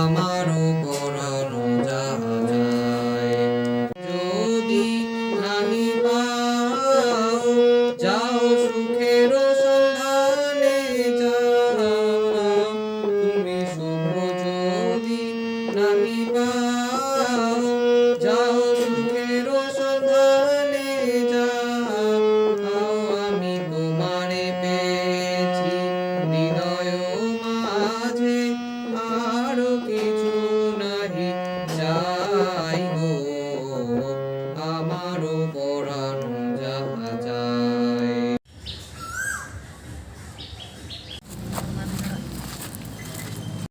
আমারও পরানো যায়। যদি নাহি পাও যাও সুখের সন্ধানে যাও, তুমি সুখ যদি নাহি পাও যাও সুখের সন্ধানে যাও, আমি তোমারে পেয়েছি হৃদয় মাঝে, আরো কিছু নাহি চাই গো।